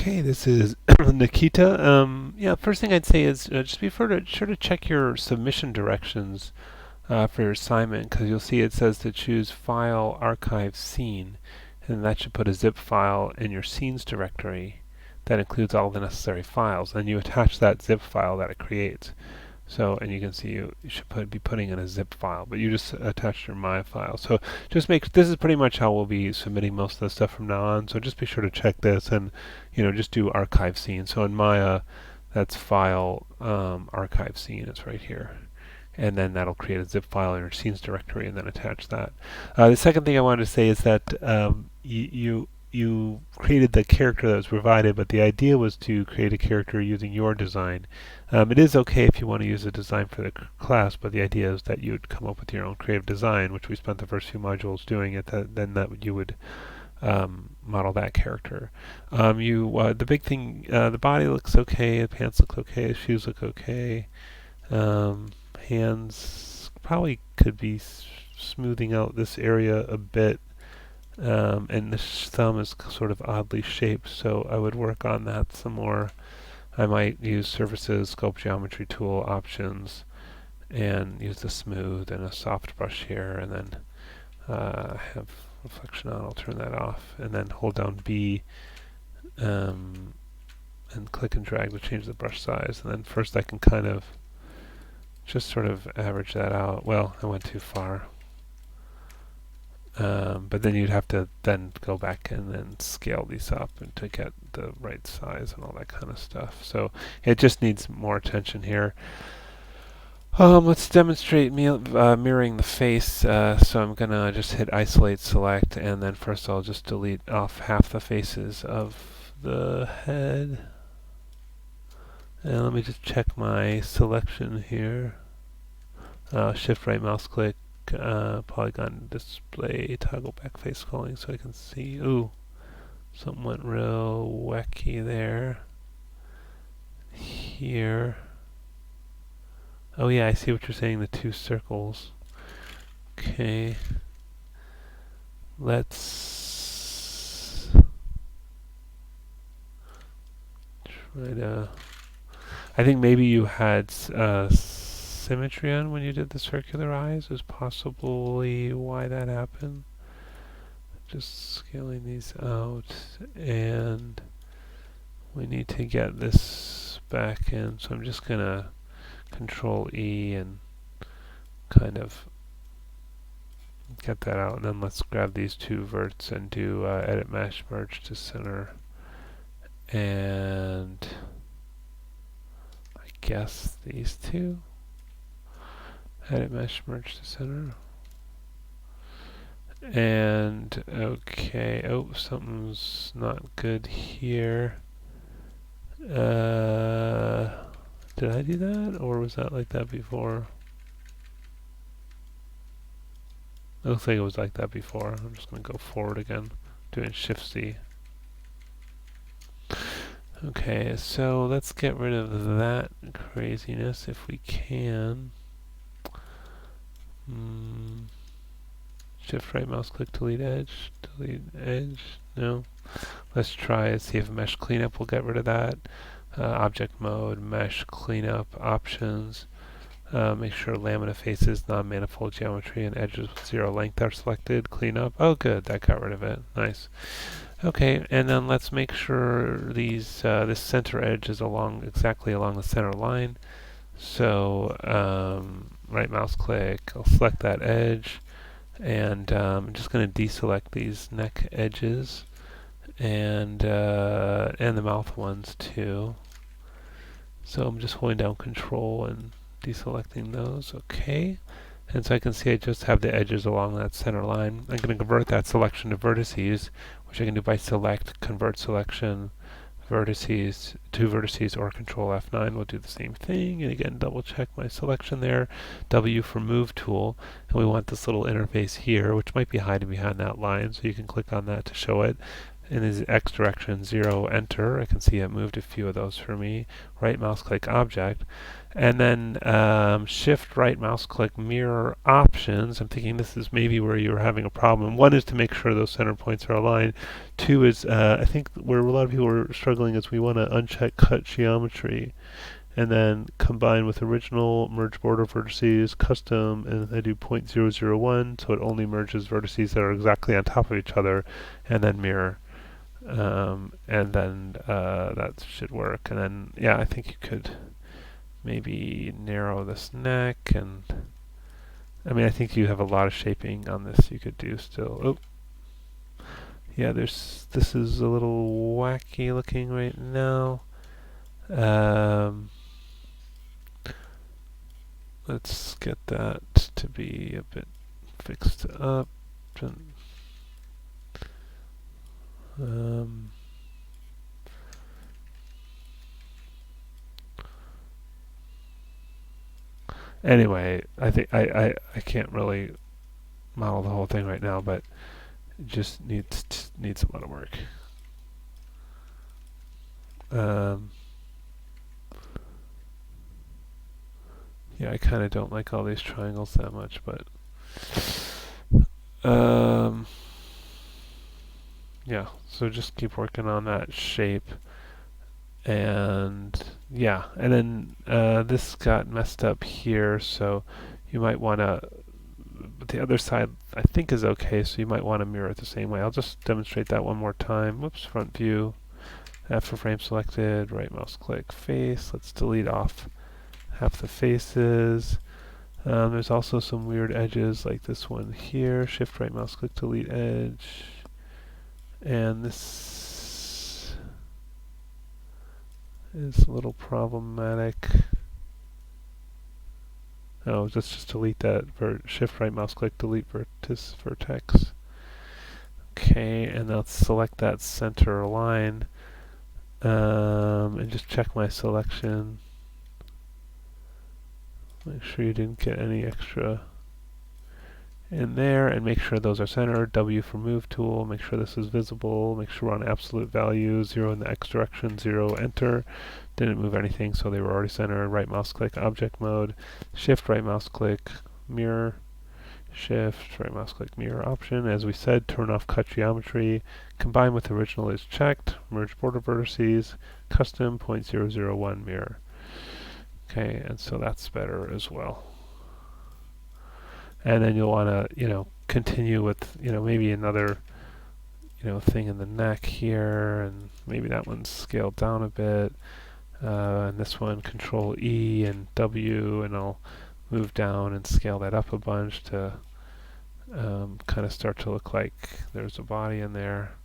Okay, this is Nikita. Yeah, first thing I'd say is just be sure to check your submission directions for your assignment, because you'll see it says to choose File, Archive, Scene, and that should put a zip file in your Scenes directory that includes all the necessary files, and you attach that zip file that it creates. So, and you can see you should be putting in a zip file, but you just attached your my file. So just this is pretty much how we'll be submitting most of the stuff from now on. So just be sure to check this and, just do archive scene. So in Maya, that's file archive scene. It's right here. And then that'll create a zip file in your scenes directory and then attach that. The second thing I wanted to say is that you created the character that was provided, but the idea was to create a character using your design. It is okay if you want to use a design for the class, but the idea is that you would come up with your own creative design, which we spent the first few modules doing it. Then you would model that character. The big thing, the body looks okay, the pants look okay, the shoes look okay. Hands probably could be smoothing out this area a bit. And the thumb is sort of oddly shaped, so I would work on that some more. I might use surfaces, sculpt geometry tool options, and use the smooth and a soft brush here, and then have reflection on. I'll turn that off, and then hold down B and click and drag to change the brush size. And then first I can kind of just sort of average that out. Well, I went too far. But then you'd have to then go back and then scale these up and to get the right size and all that kind of stuff. So it just needs more attention here. Let's demonstrate mirroring the face. So I'm gonna just hit isolate select, and then first I'll just delete off half the faces of the head. And let me just check my selection here. Shift right mouse click. Polygon display, toggle back face scrolling so I can see. Ooh, something went real wacky there. Here. Oh yeah, I see what you're saying, the two circles. Okay. Let's try to... I think maybe you had symmetry on when you did the circular eyes is possibly why that happened. Just scaling these out, and we need to get this back in, so I'm just gonna Control E and kind of get that out, and then let's grab these two verts and do edit mesh merge to center, and I guess these two. Edit mesh merge to center. And okay, oh, something's not good here. Did I do that, or was that like that before? It looks like it was like that before. I'm just going to go forward again, doing Shift C. Okay, so let's get rid of that craziness if we can. Shift right mouse click, delete edge, no. Let's try and see if mesh cleanup will get rid of that. Object mode, mesh cleanup options. Make sure lamina faces, non-manifold geometry, and edges with 0 length are selected. Cleanup. Oh good, that got rid of it. Nice. Okay, and then let's make sure this center edge is exactly along the center line. So right mouse click, I'll select that edge, and I'm just going to deselect these neck edges and the mouth ones too. So I'm just holding down Control and deselecting those. Okay, and so I can see I just have the edges along that center line. I'm going to convert that selection to vertices, which I can do by select, convert selection, vertices, two vertices, or Control F9 will do the same thing. And again, double check my selection there. W for Move tool, and we want this little interface here, which might be hiding behind that line, so you can click on that to show it. in the X direction, 0, enter. I can see it moved a few of those for me. Right mouse click object. And then shift right mouse click mirror options. I'm thinking this is maybe where you're having a problem. One is to make sure those center points are aligned. Two is, I think where a lot of people are struggling is we want to uncheck cut geometry and then combine with original, merge border vertices, custom, and I do 0.001, so it only merges vertices that are exactly on top of each other, and then mirror. And then that should work. And then, yeah, I think you could maybe narrow this neck, and I mean, I think you have a lot of shaping on this you could do still. Oh, yeah, this is a little wacky looking right now. Let's get that to be a bit fixed up. And, anyway, I think I can't really model the whole thing right now, but it just needs a lot of work. Yeah, I kind of don't like all these triangles that much, but yeah, so just keep working on that shape. And yeah, and then this got messed up here, so you might want to, but the other side I think is okay, so you might want to mirror it the same way. I'll just demonstrate that one more time. Whoops, front view, F for frame selected, right mouse click, face. Let's delete off half the faces. There's also some weird edges like this one here. Shift right mouse click, delete edge. And this is a little problematic. Oh, let's just delete that. Shift right mouse click, delete vertex. Okay, and now let's select that center line. And just check my selection. Make sure you didn't get any extra in there, and make sure those are centered. W for move tool. Make sure this is visible. Make sure we're on absolute value. 0 in the X direction. 0, enter. Didn't move anything, so they were already centered. Right mouse click, object mode. Shift right mouse click, mirror. Shift right mouse click, mirror option. As we said, turn off cut geometry. Combine with original is checked. Merge border vertices. Custom 0.001 mirror. Okay, and so that's better as well. And then you'll want to, continue with, maybe another, thing in the neck here, and maybe that one's scaled down a bit. And this one, Control E and W, and I'll move down and scale that up a bunch to kind of start to look like there's a body in there.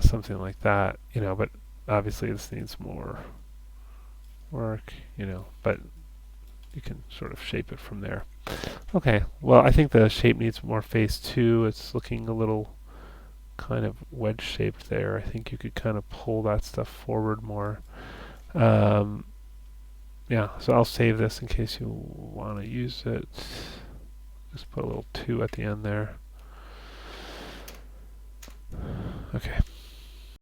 Something like that, but obviously this needs more work, but you can sort of shape it from there. Okay, well, I think the shape needs more face too. It's looking a little kind of wedge shaped there. I think you could kind of pull that stuff forward more. Yeah, so I'll save this in case you want to use it. Just put a little 2 at the end there. Okay.